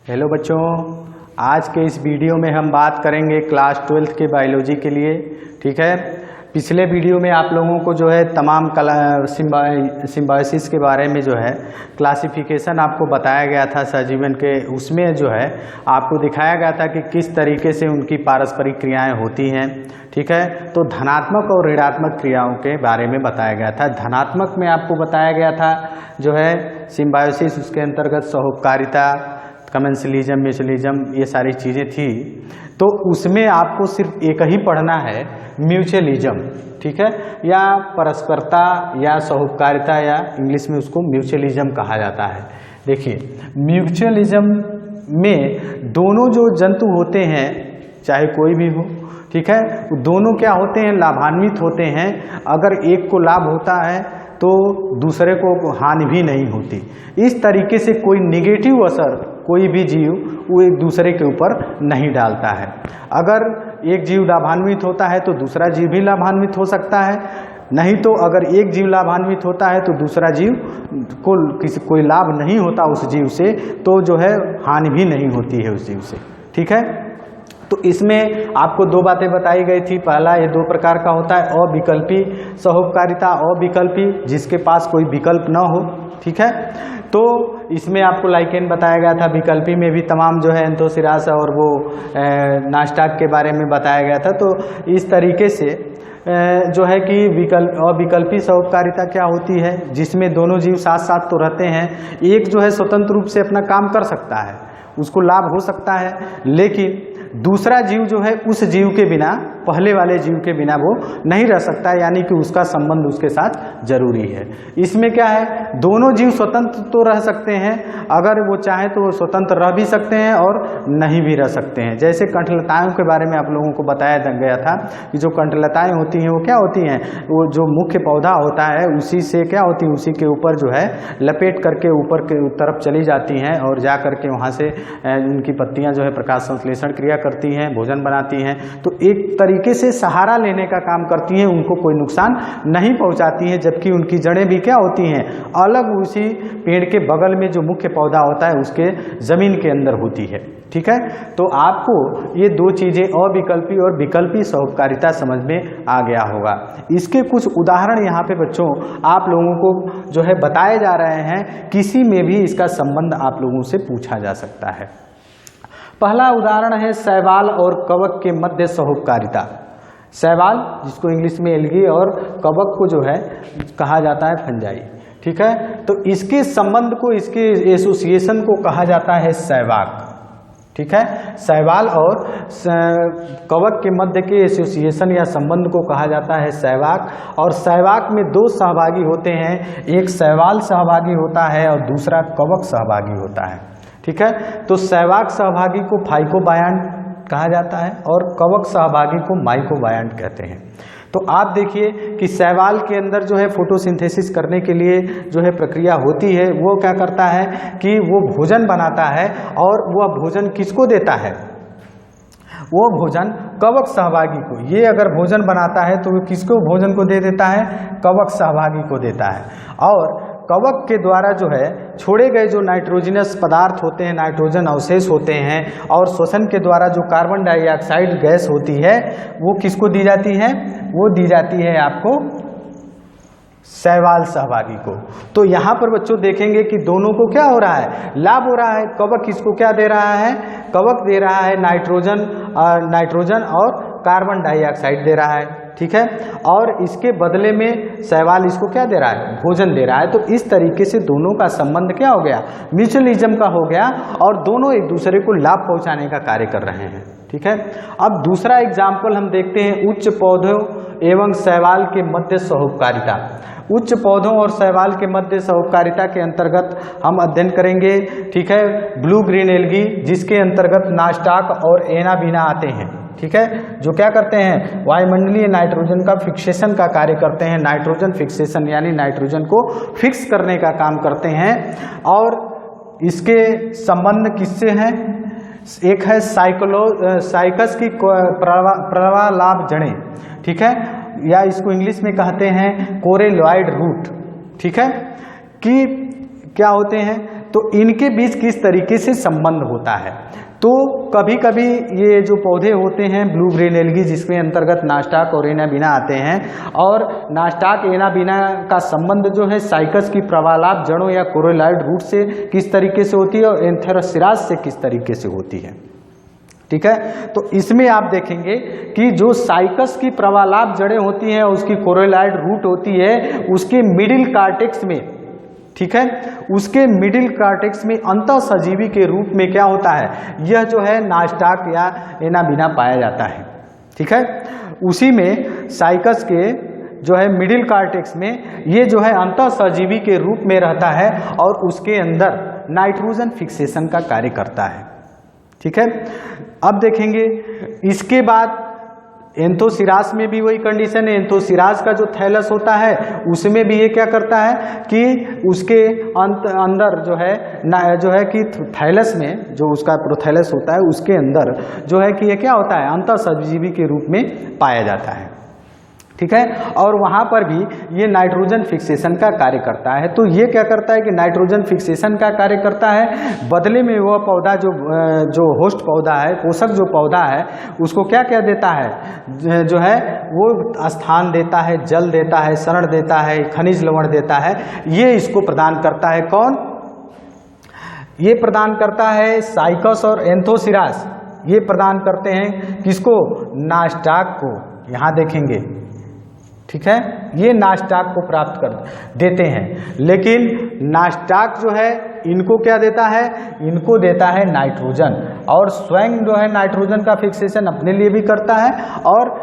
Hello बच्चों, आज के इस वीडियो में हम बात करेंगे क्लास 12th के बायोलॉजी के लिए। ठीक है, पिछले वीडियो में आप लोगों को जो है तमाम सिम्बायोसिस के बारे में जो है क्लासिफिकेशन आपको बताया गया था सजीवन के। उसमें जो है आपको दिखाया गया था कि किस तरीके से उनकी पारस्परिक क्रियाएं होती हैं। ठीक है, तो धनात्मक और ऋणात्मक क्रियाओं के बारे में बताया गया था। धनात्मक में आपको बताया गया था जो है सिम्बायोसिस, उसके अंतर्गत सहोपकारिता, कमेंसलिज्म, म्यूचुअलिज्म, ये सारी चीज़ें थी। तो उसमें आपको सिर्फ एक ही पढ़ना है, म्यूचुअलिज्म। ठीक है, या परस्परता या सहोपकारिता, या इंग्लिश में उसको म्यूचुअलिज्म कहा जाता है। देखिए, म्यूचुअलिज्म में दोनों जो जंतु होते हैं, चाहे कोई भी हो, ठीक है, दोनों क्या होते हैं, लाभान्वित होते हैं। अगर एक को लाभ होता है तो दूसरे को हानि भी नहीं होती। इस तरीके से कोई निगेटिव असर कोई भी जीव वो एक दूसरे के ऊपर नहीं डालता है। अगर एक जीव लाभान्वित होता है तो दूसरा जीव भी लाभान्वित हो सकता है, नहीं तो अगर एक जीव लाभान्वित होता है तो दूसरा जीव को कोई लाभ नहीं होता उस जीव से, तो जो है हानि भी नहीं होती है उस जीव से। ठीक है, तो इसमें आपको दो बातें बताई गई थी। पहला, ये दो प्रकार का होता है, अविकल्पी सहोपकारिता, अविकल्पी जिसके पास कोई विकल्प न हो। ठीक है, तो इसमें आपको लाइकेन बताया गया था। विकल्पी में भी तमाम जो है एंथोसिरास और वो नास्टाक के बारे में बताया गया था। तो इस तरीके से जो है कि अविकल्पी सहोपकारिता क्या होती है, जिसमें दोनों जीव साथ साथ तो रहते हैं। एक जो है स्वतंत्र रूप से अपना काम कर सकता है, उसको लाभ हो सकता है, लेकिन दूसरा जीव जो है उस जीव के बिना, पहले वाले जीव के बिना वो नहीं रह सकता, यानी कि उसका संबंध उसके साथ जरूरी है। इसमें क्या है, दोनों जीव स्वतंत्र तो रह सकते हैं, अगर वो चाहे तो वो स्वतंत्र रह भी सकते हैं और नहीं भी रह सकते हैं। जैसे कंठलताओं के बारे में आप लोगों को बताया गया था कि जो कंठलताएं होती हैं वो क्या होती हैं, वो जो मुख्य पौधा होता है उसी से क्या होती है, उसी के ऊपर जो है लपेट करके ऊपर के तरफ चली जाती हैं और जा करके वहाँ से उनकी पत्तियाँ जो है प्रकाश संश्लेषण क्रिया करती हैं, भोजन बनाती हैं। तो एक तरीके से सहारा लेने का काम करती हैं, उनको कोई नुकसान नहीं पहुंचाती हैं, जबकि उनकी जड़ें भी क्या होती हैं, अलग उसी पेड़ के बगल में जो मुख्य पौधा होता है उसके जमीन के अंदर होती है। ठीक है, तो आपको ये दो चीजें, अविकल्पी और विकल्पी सहोपकारिता, समझ में आ गया होगा। इसके कुछ उदाहरण यहाँ पे बच्चों आप लोगों को जो है बताए जा रहे हैं, किसी में भी इसका संबंध आप लोगों से पूछा जा सकता है। पहला उदाहरण है शैवाल और कवक के मध्य सहोपकारिता। शैवाल, जिसको इंग्लिश में एल्गी, और कवक को जो है कहा जाता है फंजाई। ठीक है, तो इसके संबंध को, इसके एसोसिएशन को कहा जाता है शैवाक। ठीक है, शैवाल और कवक के मध्य के एसोसिएशन या संबंध को कहा जाता है शैवाक। और शैवाक में दो सहभागी होते हैं, एक शैवाल सहभागी होता है और दूसरा कवक सहभागी होता है। ठीक है, तो शैवाक सहभागी को फाइकोबायंट कहा जाता है और कवक सहभागी को माइकोबायंट कहते हैं। तो आप देखिए कि शैवाल के अंदर जो है फोटोसिंथेसिस करने के लिए जो है प्रक्रिया होती है, वो क्या करता है कि वो भोजन बनाता है, और वह भोजन किसको देता है, वो भोजन कवक सहभागी को। ये अगर भोजन बनाता है तो वो किसको भोजन को दे देता है, कवक सहभागी को देता है। और कवक के द्वारा जो है छोड़े गए जो नाइट्रोजनस पदार्थ होते हैं, नाइट्रोजन अवशेष होते हैं, और श्वसन के द्वारा जो कार्बन डाइऑक्साइड गैस होती है, वो किसको दी जाती है, वो दी जाती है आपको शैवाल सहभागी को। तो यहाँ पर बच्चों देखेंगे कि दोनों को क्या हो रहा है, लाभ हो रहा है। कवक किसको क्या दे रहा है, कवक दे रहा है नाइट्रोजन और कार्बन डाइऑक्साइड दे रहा है। ठीक है, और इसके बदले में शैवाल इसको क्या दे रहा है, भोजन दे रहा है। तो इस तरीके से दोनों का संबंध क्या हो गया, म्यूचुअलिज्म का हो गया, और दोनों एक दूसरे को लाभ पहुंचाने का कार्य कर रहे हैं। ठीक है, अब दूसरा एग्जाम्पल हम देखते हैं, उच्च पौधों एवं शैवाल के मध्य सहोपकारिता। उच्च पौधों और शैवाल के मध्य सहोपकारिता के अंतर्गत हम अध्ययन करेंगे। ठीक है, ब्लू ग्रीन एल्गी, जिसके अंतर्गत नास्टाक और एनाबीना आते हैं। ठीक है, जो क्या करते हैं, वायुमंडलीय नाइट्रोजन का फिक्सेशन का कार्य करते हैं। नाइट्रोजन फिक्सेशन यानी नाइट्रोजन को फिक्स करने का काम करते हैं। और इसके संबंध किससे हैं, एक है साइकस की प्रवालाभ जड़ें। ठीक है, या इसको इंग्लिश में कहते हैं कोरेलॉइड रूट। ठीक है, कि क्या होते हैं, तो इनके बीच किस तरीके से संबंध होता है। तो कभी कभी ये जो पौधे होते हैं ब्लू ग्रीन एल्गी, जिसमें अंतर्गत नास्टाक और एनाबीना आते हैं, और नास्टाक एनाबीना का संबंध जो है साइकस की प्रवालाभ जड़ों या कोरोलॉइड रूट से किस तरीके से होती है और एंथेरोसिराज से किस तरीके से होती है। ठीक है, तो इसमें आप देखेंगे कि जो साइकस की प्रवालाभ जड़ें होती हैं, उसकी कोरोलॉइड रूट होती है, उसके मिडिल कार्टेक्स में, ठीक है, उसके मिडिल कार्टेक्स में अंतःसजीवी के रूप में क्या होता है, यह जो है नास्टाक या एनाबीना पाया जाता है। ठीक है, उसी में साइकस के जो है मिडिल कार्टेक्स में ये जो है अंतःसजीवी के रूप में रहता है और उसके अंदर नाइट्रोजन फिक्सेशन का कार्य करता है। ठीक है, अब देखेंगे इसके बाद एंथोसिरास में भी वही कंडीशन है। एंथोसिरास का जो थैलस होता है उसमें भी ये क्या करता है कि उसके अंदर जो है कि थैलस में जो उसका प्रोथैलस होता है उसके अंदर जो है कि ये क्या होता है, अंतःसजीवी के रूप में पाया जाता है। ठीक है, और वहाँ पर भी ये नाइट्रोजन फिक्सेशन का कार्य करता है। तो ये क्या करता है कि नाइट्रोजन फिक्सेशन का कार्य करता है, बदले में वह पौधा जो होस्ट पौधा है, पोषक जो पौधा है, उसको क्या क्या देता है, जो है वो स्थान देता है, जल देता है, शरण देता है, खनिज लवण देता है। ये इसको प्रदान करता है कौन, ये प्रदान करता है साइकस और एंथोसिरास। ये प्रदान करते हैं किसको, नास्टाक को। यहाँ देखेंगे, ठीक है, ये नास्टाक को प्राप्त कर देते हैं। लेकिन नास्टाक जो है इनको क्या देता है, इनको देता है नाइट्रोजन, और स्वयं जो है नाइट्रोजन का फिक्सेशन अपने लिए भी करता है और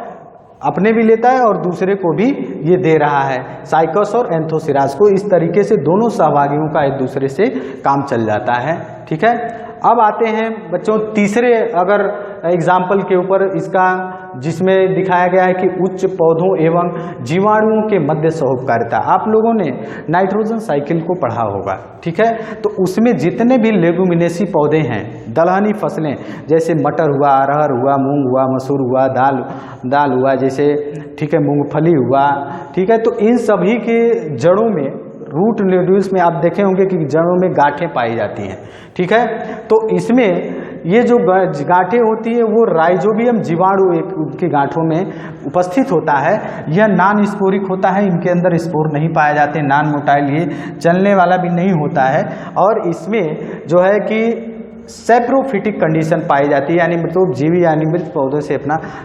अपने भी लेता है और दूसरे को भी ये दे रहा है, साइकस और एंथोसिरास को। इस तरीके से दोनों सहभागियों का एक दूसरे से काम चल जाता है। ठीक है, अब आते हैं बच्चों तीसरे अगर एग्जाम्पल के ऊपर, इसका जिसमें दिखाया गया है कि उच्च पौधों एवं जीवाणुओं के मध्य सहोपकारिता। आप लोगों ने नाइट्रोजन साइकिल को पढ़ा होगा। ठीक है, तो उसमें जितने भी लेगुमिनेसी पौधे हैं, दलहनी फसलें जैसे मटर हुआ, अरहर हुआ, मूंग हुआ, मसूर हुआ, दाल हुआ जैसे, ठीक है, मूंगफली हुआ, ठीक है, तो इन सभी के जड़ों में, रूट नोड्यूल्स में आप देखे होंगे कि जड़ों में गांठें पाई जाती हैं। ठीक है, तो इसमें ये जो गांठें होती है वो राइजोबियम जीवाणु एक उनकी गांठों में उपस्थित होता है। यह नॉन स्पोरिक होता है, इनके अंदर स्पोर नहीं पाए जाते, नॉन मोटाइल, ये चलने वाला भी नहीं होता है, और इसमें जो है कि सेप्रोफिटिक कंडीशन पाई जाती है, यानी मतलब जीवी यानी मृत पौधों से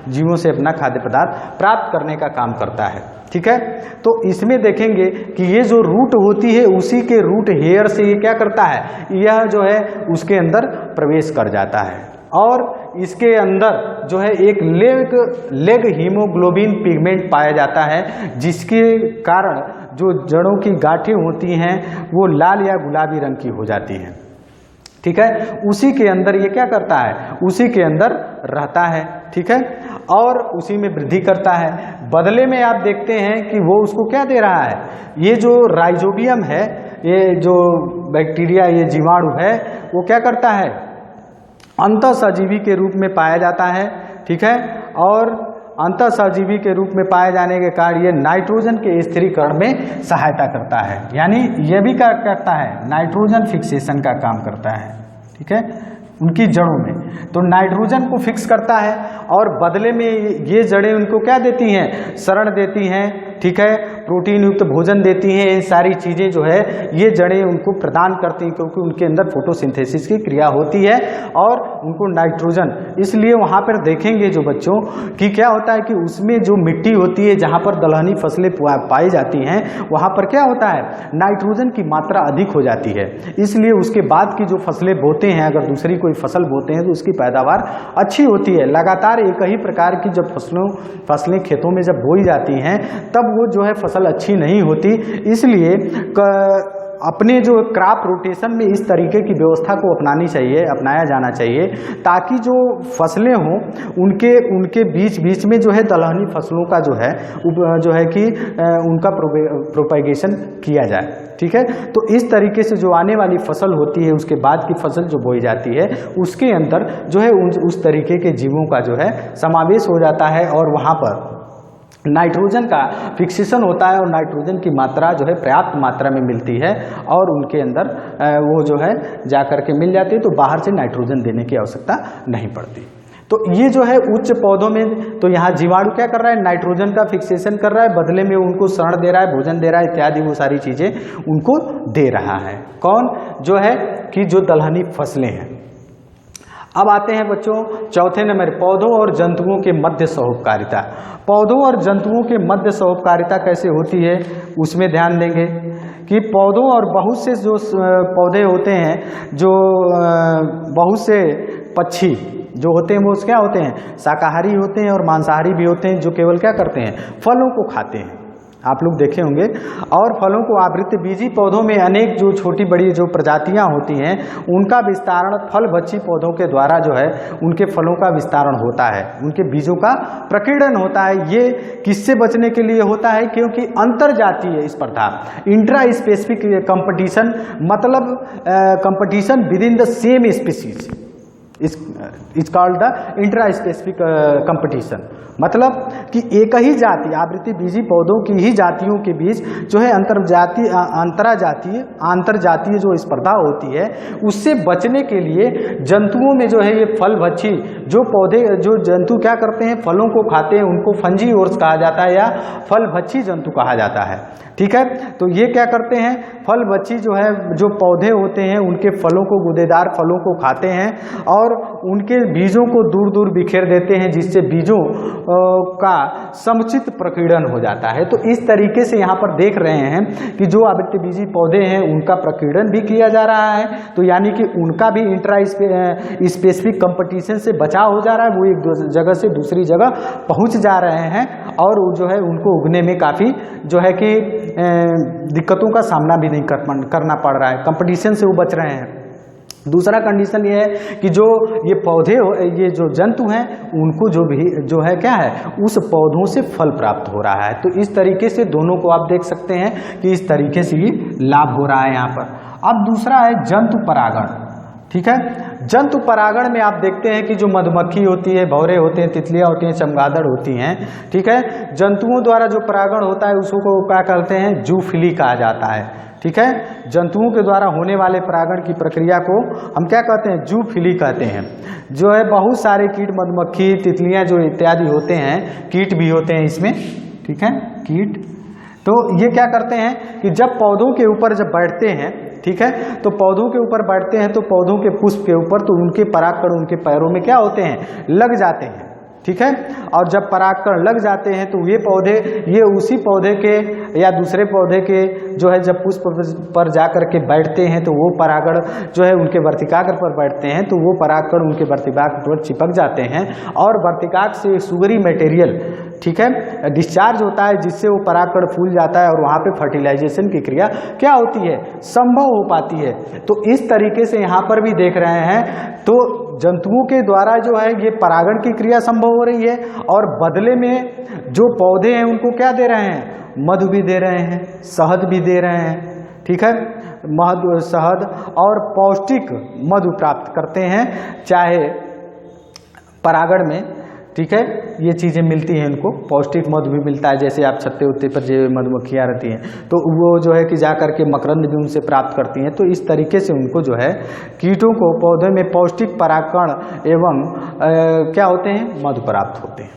जीवों से अपना खाद्य पदार्थ प्राप्त करने का काम करता है। ठीक है, तो इसमें देखेंगे कि ये जो रूट होती है उसी के रूट हेयर से ये क्या करता है, यह जो है उसके अंदर प्रवेश कर जाता है, और इसके अंदर जो है एक लेग हीमोग्लोबिन पिगमेंट पाया जाता है, जिसके कारण जो जड़ों की गांठें होती हैं वो लाल या गुलाबी रंग की हो जाती हैं। ठीक है, उसी के अंदर ये क्या करता है, उसी के अंदर रहता है। ठीक है, और उसी में वृद्धि करता है। बदले में आप देखते हैं कि वो उसको क्या दे रहा है, ये जो राइजोबियम है, ये जो बैक्टीरिया, ये जीवाणु है, वो क्या करता है, अंतःसजीवी के रूप में पाया जाता है। ठीक है, और अंतःसजीवी के रूप में पाए जाने के कारण ये नाइट्रोजन के स्थिरीकरण में सहायता करता है, यानी ये भी क्या करता है, नाइट्रोजन फिक्सेशन का काम करता है। ठीक है, उनकी जड़ों में तो नाइट्रोजन को फिक्स करता है, और बदले में ये जड़ें उनको क्या देती हैं, शरण देती हैं। ठीक है, प्रोटीन युक्त भोजन देती हैं। ये सारी चीज़ें जो है ये जड़ें उनको प्रदान करती हैं, क्योंकि उनके अंदर फोटोसिंथेसिस की क्रिया होती है और उनको नाइट्रोजन, इसलिए वहाँ पर देखेंगे जो बच्चों कि क्या होता है कि उसमें जो मिट्टी होती है जहाँ पर दलहनी फसलें पाई जाती हैं, वहाँ पर क्या होता है, नाइट्रोजन की मात्रा अधिक हो जाती है। इसलिए उसके बाद की जो फसलें बोते हैं, अगर दूसरी कोई फसल बोते हैं तो उसकी पैदावार अच्छी होती है। लगातार एक ही प्रकार की जब फसलें खेतों में जब बोई जाती हैं तब वो जो है फसल अच्छी नहीं होती। इसलिए अपने जो क्रॉप रोटेशन में इस तरीके की व्यवस्था को अपनाया जाना चाहिए, ताकि जो फसलें हों उनके बीच में जो है दलहनी फसलों का जो है कि उनका प्रोपेगेशन किया जाए। ठीक है, तो इस तरीके से जो आने वाली फसल होती है, उसके बाद की फसल जो बोई जाती है, उसके अंदर जो है उस तरीके के जीवों का जो है समावेश हो जाता है, और वहाँ पर नाइट्रोजन का फिक्सेशन होता है और नाइट्रोजन की मात्रा जो है पर्याप्त मात्रा में मिलती है और उनके अंदर वो जो है जा कर के मिल जाती है, तो बाहर से नाइट्रोजन देने की आवश्यकता नहीं पड़ती। तो ये जो है उच्च पौधों में, तो यहाँ जीवाणु क्या कर रहा है, नाइट्रोजन का फिक्सेशन कर रहा है, बदले में उनको शरण दे रहा है, भोजन दे रहा है इत्यादि, वो सारी चीज़ें उनको दे रहा है। कौन जो है कि जो दलहनी फसलें हैं। अब आते हैं बच्चों चौथे नंबर, पौधों और जंतुओं के मध्य सहोपकारिता। पौधों और जंतुओं के मध्य सहोपकारिता कैसे होती है उसमें ध्यान देंगे कि पौधों और बहुत से जो पौधे होते हैं, जो बहुत से पक्षी जो होते हैं वो क्या होते हैं, शाकाहारी होते हैं और मांसाहारी भी होते हैं, जो केवल क्या करते हैं, फलों को खाते हैं। आप लोग देखे होंगे। और फलों को आवृतबीजी पौधों में अनेक जो छोटी बड़ी जो प्रजातियां होती हैं उनका विस्तारण फल भक्षी पौधों के द्वारा जो है उनके फलों का विस्तारण होता है, उनके बीजों का प्रकीर्णन होता है। ये किससे बचने के लिए होता है, क्योंकि अंतरजातीय स्पर्धा, इंट्रा स्पेसिफिक कंपटीशन, मतलब competition with in the same species is called the intra specific competition. मतलब कि एक ही जाति आवृतबीजी पौधों की ही जातियों के बीच जो है अंतरजातीय जो स्पर्धा होती है, उससे बचने के लिए जंतुओं में जो है ये फल भक्षी जो पौधे, जो जंतु क्या करते हैं, फलों को खाते हैं, उनको फंजीओर्स कहा जाता है या फल भक्षी जंतु कहा जाता है। ठीक है, तो ये क्या करते हैं, फल भक्षी जो है जो पौधे होते हैं उनके फलों को, गूदेदार फलों को खाते हैं और उनके बीजों को दूर दूर बिखेर देते हैं, जिससे बीजों का समुचित प्रकीर्णन हो जाता है। तो इस तरीके से यहाँ पर देख रहे हैं कि जो आवृतबीजी पौधे हैं उनका प्रकीर्णन भी किया जा रहा है, तो यानी कि उनका भी इंट्रा स्पेसिफिक कंपटीशन से बचाव हो जा रहा है, वो एक जगह से दूसरी जगह पहुँच जा रहे हैं और जो है उनको उगने में काफ़ी जो है कि दिक्कतों का सामना भी नहीं करना पड़ रहा है, कंपटीशन से वो बच रहे हैं। दूसरा कंडीशन ये है कि जो ये पौधे, ये जो जंतु हैं उनको जो भी जो है क्या है, उस पौधों से फल प्राप्त हो रहा है। तो इस तरीके से दोनों को आप देख सकते हैं कि इस तरीके से ही लाभ हो रहा है यहाँ पर। अब दूसरा है जंतु परागण। ठीक है, जंतु परागण में आप देखते हैं कि जो मधुमक्खी होती है, भौरे होते हैं, तितलियां होती हैं, चमगादड़ होती हैं, ठीक है, जंतुओं द्वारा जो परागण होता है उसको क्या कहते हैं, जूफिली कहा जाता है। ठीक है, जंतुओं के द्वारा होने वाले परागण की प्रक्रिया को हम क्या कहते हैं, जूफिली कहते हैं। जो है बहुत सारे कीट, मधुमक्खी, तितलियां जो इत्यादि होते हैं, कीट भी होते हैं इसमें, ठीक है, कीट, तो ये क्या करते हैं कि जब पौधों के ऊपर जब बैठते हैं, ठीक है, तो पौधों के ऊपर बैठते हैं तो पौधों के पुष्प के ऊपर, तो उनके परागकण उनके पैरों में क्या होते हैं, लग जाते हैं। ठीक है, और जब परागकण लग जाते हैं तो ये पौधे, ये उसी पौधे के या दूसरे पौधे के जो है जब पुष्प पर जाकर के बैठते हैं तो वो परागण जो है उनके वर्तिकाग्र पर बैठते हैं, तो वो परागकण उनके वर्तिकाग्र पर चिपक जाते हैं और वर्तिकाग्र से सुगरी मटेरियल, ठीक है, डिस्चार्ज होता है, जिससे वो परागकण फूल जाता है और वहाँ पे फर्टिलाइजेशन की क्रिया क्या होती है, संभव हो पाती है। तो इस तरीके से यहाँ पर भी देख रहे हैं, तो जंतुओं के द्वारा जो है ये परागण की क्रिया संभव हो रही है और बदले में जो पौधे हैं उनको क्या दे रहे हैं, मधु भी दे रहे हैं, शहद भी दे रहे हैं। ठीक है, मधु, शहद और पौष्टिक मधु प्राप्त करते हैं, चाहे परागण में, ठीक है, ये चीज़ें मिलती हैं इनको, पौष्टिक मधु भी मिलता है। जैसे आप छत्ते उत्ते पर जो मधुमक्खियाँ रहती हैं तो वो जो है कि जा कर के मकरंद भी उनसे प्राप्त करती हैं। तो इस तरीके से उनको जो है कीटों को पौधे में पौष्टिक परागकण एवं क्या होते हैं, मधु प्राप्त होते हैं।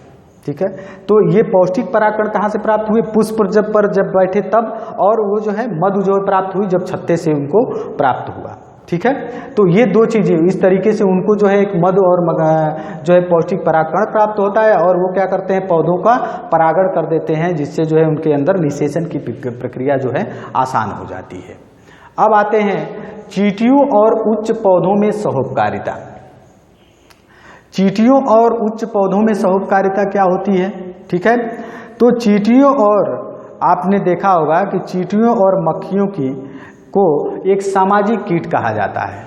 ठीक है, तो ये पौष्टिक परागकण कहाँ से प्राप्त हुए, पुष्प पर जब बैठे तब, और वो जो है मधु जो प्राप्त हुई जब छत्ते से उनको प्राप्त हुआ। ठीक है, तो ये दो चीज़ें इस तरीके से उनको जो है एक मधु और जो है पौष्टिक परागकण प्राप्त होता है और वो क्या करते हैं, पौधों का परागण कर देते हैं, जिससे जो है उनके अंदर निषेचन की प्रक्रिया जो है आसान हो जाती है। अब आते हैं चींटियों और उच्च पौधों में सहोपकारिता। चींटियों और उच्च पौधों में सहोपकारिता क्या होती है। ठीक है, तो चींटियों, और आपने देखा होगा कि चींटियों और मक्खियों को एक सामाजिक कीट कहा जाता है।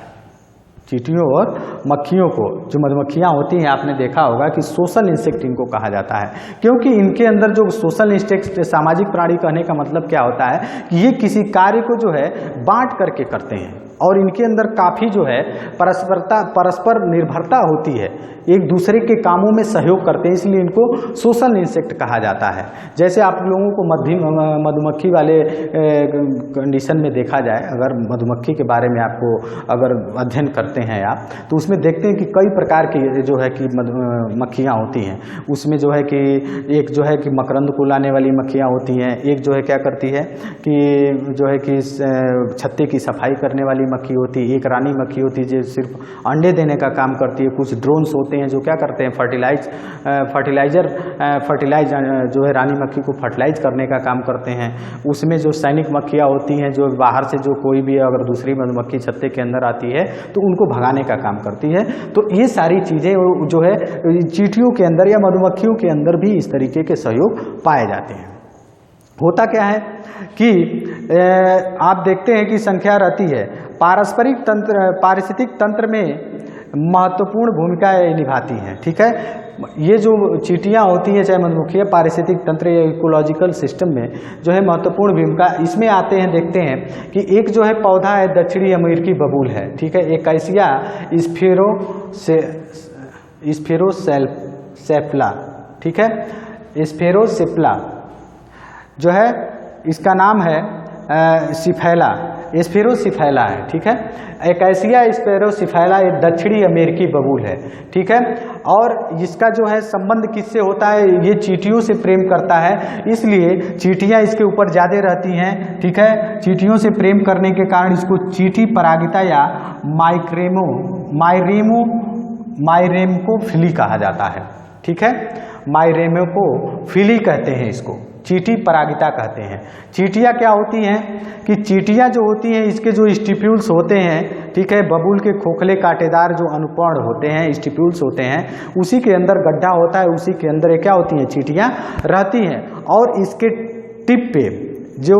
चींटियों और मक्खियों को, जो मधुमक्खियाँ होती हैं, आपने देखा होगा कि सोशल इंसेक्ट इनको कहा जाता है, क्योंकि इनके अंदर जो सोशल इंसेक्ट, सामाजिक प्राणी कहने का मतलब क्या होता है कि ये किसी कार्य को जो है बांट करके करते हैं और इनके अंदर काफ़ी जो है परस्पर निर्भरता होती है। एक दूसरे के कामों में सहयोग करते हैं, इसलिए इनको सोशल इंसेक्ट कहा जाता है। जैसे आप लोगों को मधुमक्खी वाले कंडीशन में देखा जाए, अगर मधुमक्खी के बारे में आपको अगर अध्ययन करते हैं आप, तो उसमें देखते हैं कि कई प्रकार की जो है कि मक्खियाँ होती हैं। उसमें जो है कि एक जो है कि मकरंद को लाने वाली मक्खियाँ होती हैं, एक जो है क्या करती है कि जो है कि छत्ते की सफाई करने वाली मक्खी होती है, एक रानी मक्खी होती है जो सिर्फ अंडे देने का काम करती है। कुछ ड्रोन्स होते हैं जो क्या करते हैं, फर्टिलाइज जो है रानी मक्खी को फर्टिलाइज करने का काम करते हैं। उसमें जो सैनिक मक्खियाँ होती हैं जो बाहर से जो कोई भी अगर दूसरी मधुमक्खी छत्ते के अंदर आती है तो उनको भगाने का काम करती है। तो ये सारी चीज़ें जो है चींटियों के अंदर या मधुमक्खियों के अंदर भी इस तरीके के सहयोग पाए जाते हैं। होता क्या है कि आप देखते हैं कि संख्या रहती है, पारिस्थितिक तंत्र में महत्वपूर्ण भूमिका निभाती हैं। ठीक है, ये जो चींटियाँ होती हैं चाहे मधुमक्खियाँ, पारिस्थितिक तंत्र या इकोलॉजिकल सिस्टम में जो है महत्वपूर्ण भूमिका इसमें आते हैं। देखते हैं कि एक जो है पौधा है दक्षिणी अमेरिकी बबूल है। ठीक है, एकाइसिया स्फेरोसेप्ला। ठीक है, स्फेरोसेप्ला जो है इसका नाम है स्फेरोसिफैला है। ठीक है, एकाइसिया स्फेरोसिफैला एक दक्षिणी अमेरिकी बबूल है। ठीक है, और इसका जो है संबंध किससे होता है, ये चींटियों से प्रेम करता है, इसलिए चींटियां इसके ऊपर ज़्यादा रहती हैं। ठीक है, चींटियों से प्रेम करने के कारण इसको चींटी परागिता या माइरेमकोफिली कहा जाता है। ठीक है, माइरेमकोफिली कहते हैं इसको, चींटी परागिता कहते हैं। चींटियाँ क्या होती हैं कि चींटियाँ जो होती हैं इसके जो स्टिप्यूल्स होते हैं, ठीक है, बबूल के खोखले कांटेदार जो अनुपर्ण होते हैं, स्टिप्यूल्स होते हैं, उसी के अंदर गड्ढा होता है, उसी के अंदर क्या होती हैं चींटियाँ रहती हैं। और इसके टिप पे जो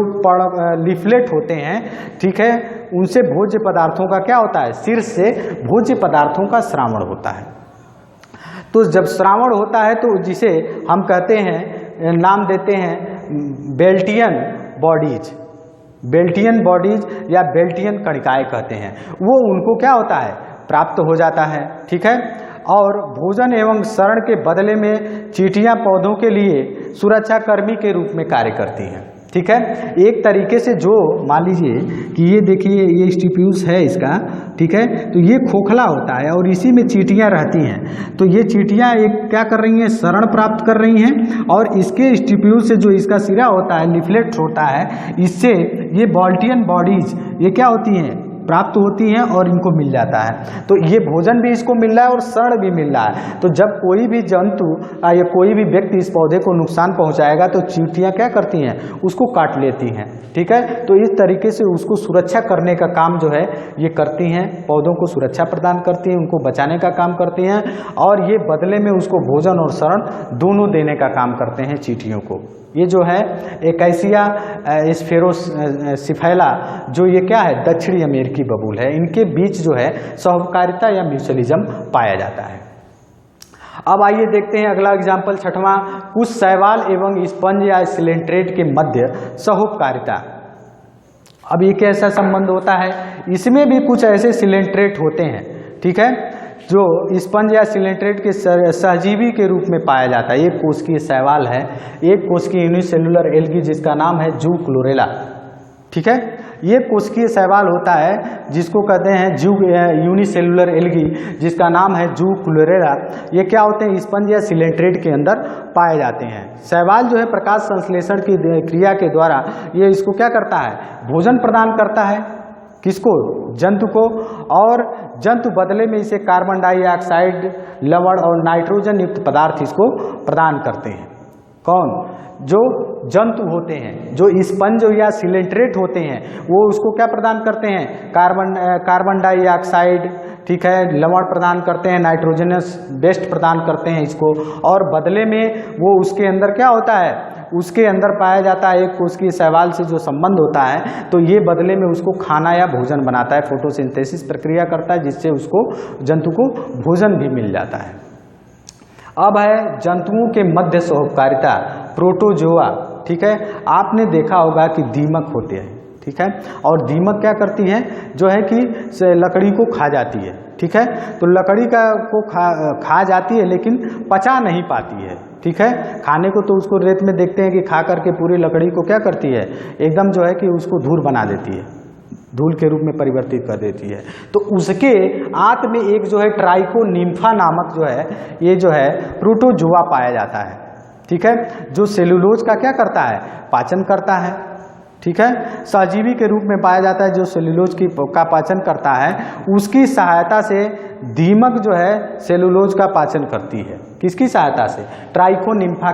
लीफलेट होते हैं, ठीक है, उनसे भोज्य पदार्थों का क्या होता है, शीर्ष से भोज्य पदार्थों का श्रावण होता है। तो जब श्रावण होता है तो जिसे हम कहते हैं, नाम देते हैं बेल्टियन बॉडीज या बेल्टियन कणिकाएँ कहते हैं, वो उनको क्या होता है प्राप्त हो जाता है। ठीक है, और भोजन एवं शरण के बदले में चींटियां पौधों के लिए सुरक्षा कर्मी के रूप में कार्य करती हैं। ठीक है, एक तरीके से जो मान लीजिए कि ये देखिए ये स्टिप्यूल्स है इसका, ठीक है, तो ये खोखला होता है और इसी में चींटियां रहती हैं। तो ये चींटियां एक क्या कर रही हैं, शरण प्राप्त कर रही हैं, और इसके स्टिप्यूल से जो इसका सिरा होता है, लीफलेट होता है, इससे ये बेल्टियन बॉडीज ये क्या होती हैं प्राप्त होती हैं और इनको मिल जाता है। तो ये भोजन भी इसको मिल रहा है और शरण भी मिल रहा है। तो जब कोई भी जंतु या कोई भी व्यक्ति इस पौधे को नुकसान पहुंचाएगा तो चींटियां क्या करती हैं, उसको काट लेती हैं। ठीक है, तो इस तरीके से उसको सुरक्षा करने का काम जो है ये करती हैं, पौधों को सुरक्षा प्रदान करती हैं, उनको बचाने का काम करती हैं, और ये बदले में उसको भोजन और शरण दोनों देने का काम करते हैं चींटियों को। ये जो है एकाइसिया स्फेरोसिफैला जो ये क्या है दक्षिणी अमेरिकी बबूल है, इनके बीच जो है सहकारिता या म्यूचुअलिज्म पाया जाता है। अब आइए देखते हैं अगला एग्जाम्पल, छठवां, कुछ शैवाल एवं स्पंज या सिलेंट्रेट के मध्य सहोपकारिता। अब ये कैसा संबंध होता है, इसमें भी कुछ ऐसे सिलेंट्रेट होते हैं, ठीक है, जो स्पंज या सिलेंट्रेट के सहजीवी के रूप में पाया जाता है। एक कोशिकीय शैवाल है, एक कोशिकीय यूनिसेलुलर एल्गी जिसका नाम है जू क्लोरेला। ठीक है, ये कोशिकीय शैवाल होता है जिसको कहते हैं यूनिसेलुलर एल्गी जिसका नाम है जू क्लोरेला। ये क्या होते हैं, स्पंज या सिलेंट्रेट के अंदर पाए जाते हैं। शैवाल जो है प्रकाश संश्लेषण की क्रिया के द्वारा ये इसको क्या करता है, भोजन प्रदान करता है, किसको, जंतु को, और जंतु बदले में इसे कार्बन डाइऑक्साइड, लवण और नाइट्रोजन युक्त पदार्थ इसको प्रदान करते हैं। कौन, जो जंतु होते हैं, जो स्पंज या सिलेंट्रेट होते हैं वो उसको क्या प्रदान करते हैं, कार्बन डाइऑक्साइड, ठीक है, लवण प्रदान करते हैं, नाइट्रोजनस बेस्ट प्रदान करते हैं इसको, और बदले में वो उसके अंदर क्या होता है, उसके अंदर पाया जाता है एक कोशिकीय शैवाल से जो संबंध होता है, तो ये बदले में उसको खाना या भोजन बनाता है, फोटोसिंथेसिस प्रक्रिया करता है जिससे उसको जंतु को भोजन भी मिल जाता है। अब है जंतुओं के मध्य सहोपकारिता, प्रोटोजोआ। ठीक है, आपने देखा होगा कि दीमक होते हैं, ठीक है, और दीमक क्या करती है, जो है कि लकड़ी को खा जाती है, ठीक है। तो लकड़ी का को खा जाती है लेकिन पचा नहीं पाती है, ठीक है। खाने को तो उसको रेत में देखते हैं कि खा करके पूरी लकड़ी को क्या करती है, एकदम जो है कि उसको धूल बना देती है, धूल के रूप में परिवर्तित कर देती है। तो उसके आंत में एक जो है ट्राइकोनिम्फा नामक जो है ये जो है प्रोटोजोआ पाया जाता है, ठीक है, जो सेलुलोज का क्या करता है, पाचन करता है, ठीक है। सहजीवी के रूप में पाया जाता है जो सेलुलोज का पाचन करता है, उसकी सहायता से दीमक जो है सेलुलोज का पाचन करती है। किसकी सहायता से, ट्राइकोनिम्फा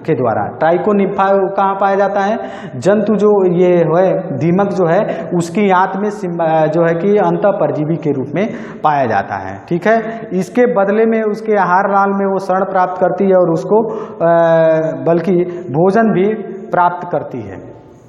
के द्वारा। ट्राइकोनिम्फा कहाँ पाया जाता है, जंतु जो ये है दीमक जो है उसकी आंत में जो है कि अंतःपरजीवी के रूप में पाया जाता है, ठीक है। इसके बदले में उसके आहार नाल में वो शरण प्राप्त करती है और उसको बल्कि भोजन भी प्राप्त करती है,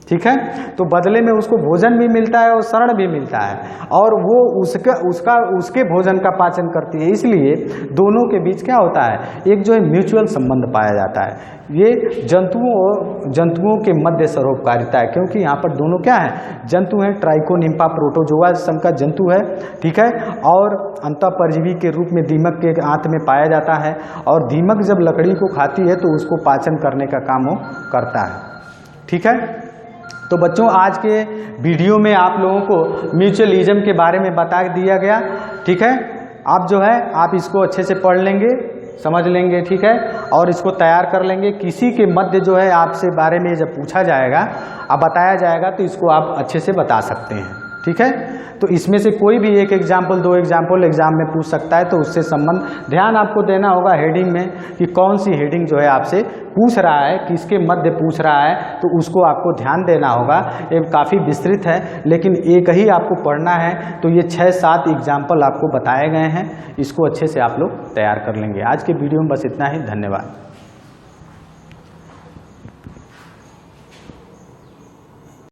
ठीक है। तो बदले में उसको भोजन भी मिलता है और शरण भी मिलता है, और वो उसके भोजन का पाचन करती है। इसलिए दोनों के बीच क्या होता है, एक जो है म्यूचुअल संबंध पाया जाता है। ये जंतुओं के मध्य सरोपकारिता है, क्योंकि यहाँ पर दोनों क्या है, जंतु हैं। ट्राइकोनिम्फा प्रोटोजोआ सम का जंतु है, ठीक है, और अंतःपरजीवी के रूप में दीमक के आंत में पाया जाता है, और दीमक जब लकड़ी को खाती है तो उसको पाचन करने का काम वो करता है, ठीक है। तो बच्चों आज के वीडियो में आप लोगों को म्यूचुअलिज्म के बारे में बता दिया गया, ठीक है। आप जो है आप इसको अच्छे से पढ़ लेंगे, समझ लेंगे, ठीक है, और इसको तैयार कर लेंगे। किसी के मध्य जो है आपसे बारे में जब पूछा जाएगा, अब बताया जाएगा, तो इसको आप अच्छे से बता सकते हैं, ठीक है। तो इसमें से कोई भी एक एग्जाम्पल, दो एग्जाम्पल एग्जाम में पूछ सकता है, तो उससे संबंध ध्यान आपको देना होगा हेडिंग में कि कौन सी हेडिंग जो है आपसे पूछ रहा है, किसके मध्य पूछ रहा है, तो उसको आपको ध्यान देना होगा। ये काफ़ी विस्तृत है, लेकिन एक ही आपको पढ़ना है, तो ये 6-7 एग्जाम्पल आपको बताए गए हैं, इसको अच्छे से आप लोग तैयार कर लेंगे। आज के वीडियो में बस इतना ही, धन्यवाद।